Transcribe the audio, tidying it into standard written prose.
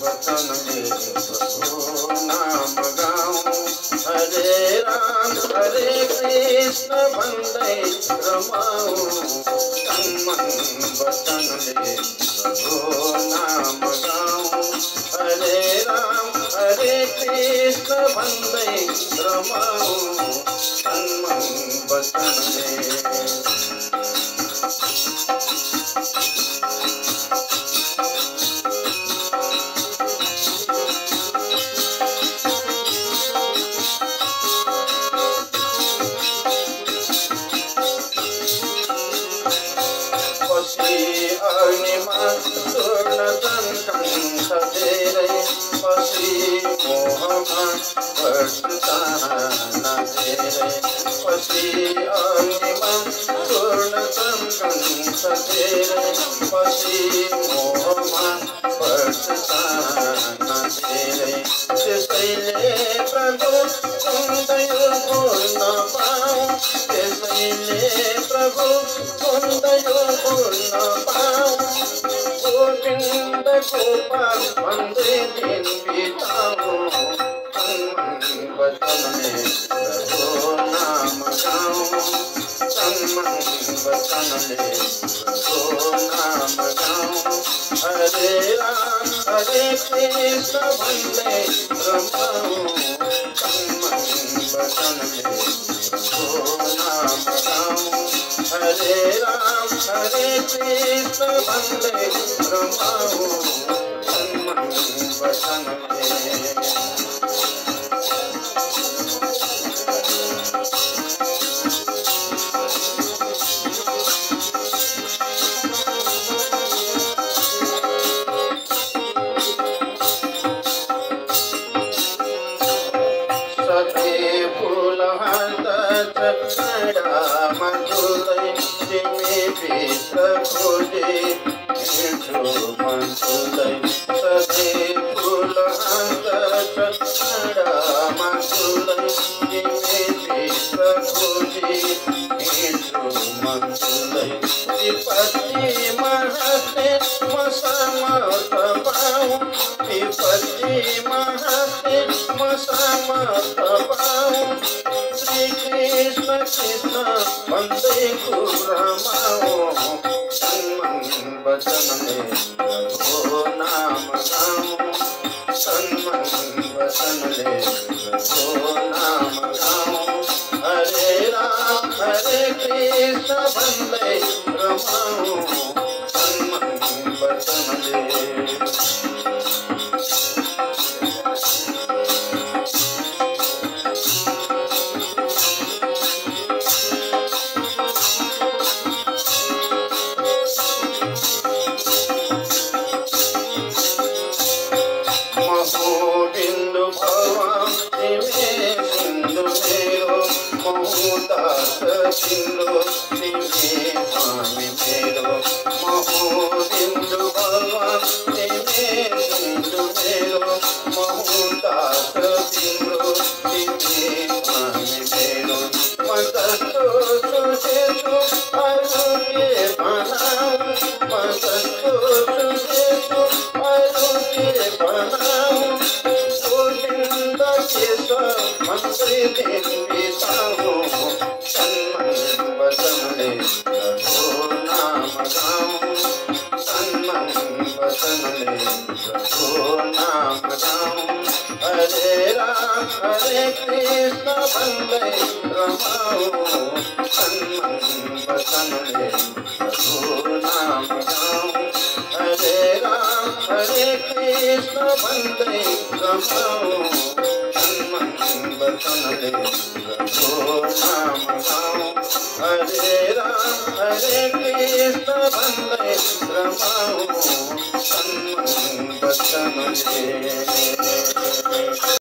वचन ले प्रभु नाम गाऊं। हरे राम हरे कृष्ण भन्दै रमाऊं। तन मन वचन ले प्रभु नाम गाऊं। हरे राम हरे कृष्ण भन्दै रमाऊं। तन मन वचन ले अग्निमा स्वर्ण कंठ धेरै पछि मोहमा पर्छ चाहना धेरै। पछि अग्निमा स्वर्ण कंठ धेरै पछि मोहमा पर्छ चाहना धेरै। त्यसैले प्रभु कुन्दैयो बोल्न पाऊँ। त्यसैले प्रभु कुन्दैयो बोल्न पाऊँ। गोविन्द गोपाल भन्दै दिन बिताऊँ। वचन ले प्रभु नाम गाऊँ। वचन ले प्रभु नाम गाऊँ। हरे राम हरे कृष्ण भन्दै रमाऊँ। वचन ले प्रभु नाम गाऊँ। हरे राम हरे कृष्ण भन्दै रमाऊँ। वचन ले फूल हात छाडा मधुरै तिमी भित्र खोजे हिँड्छु मधुरै। सधैँ फूल हात छाडा मधुरै तिमी भित्र खोजे हिँड्छु मधुरै। विपत्तिमा हाँस्ने म समर्थ पाऊँ। विपत्तिमा हाँस्ने म समर्थ पाऊँ। श्री कृष्ण कृष्ण भन्दै रमाऊँ। वचन ले प्रभु नाम गाऊँ। वचन ले प्रभु नाम गाऊँ। हरे राम हरे कृष्ण भन्दै रमाऊँ। वचन ले बिंदु भवा तिमी सिंधु मेरो। महु दास सिंधु तिमी स्वामी मेरो। महु बिंदु भवा तिमी सिंधु मेरो। महु दास सिंधु तिमी स्वामी मेरो। मदतो सुझेछु अरु के बनाऊँ। मदतो सुझेछु अरु के बनाऊँ। गोविन्द केशव भन्दै दिन बिताऊँ। वचन ले प्रभु नाम गाऊँ। वचन ले प्रभु नाम गाऊँ। हरे राम हरे कृष्ण भन्दै रमाऊँ। वचन ले प्रभु नाम गाऊँ। हरे राम हरे कृष्ण भन्दै रमाऊँ। वचन ले प्रभु नाम गाऊँ। हरे राम हरे कृष्ण भन्दै रमाऊँ। वचन ले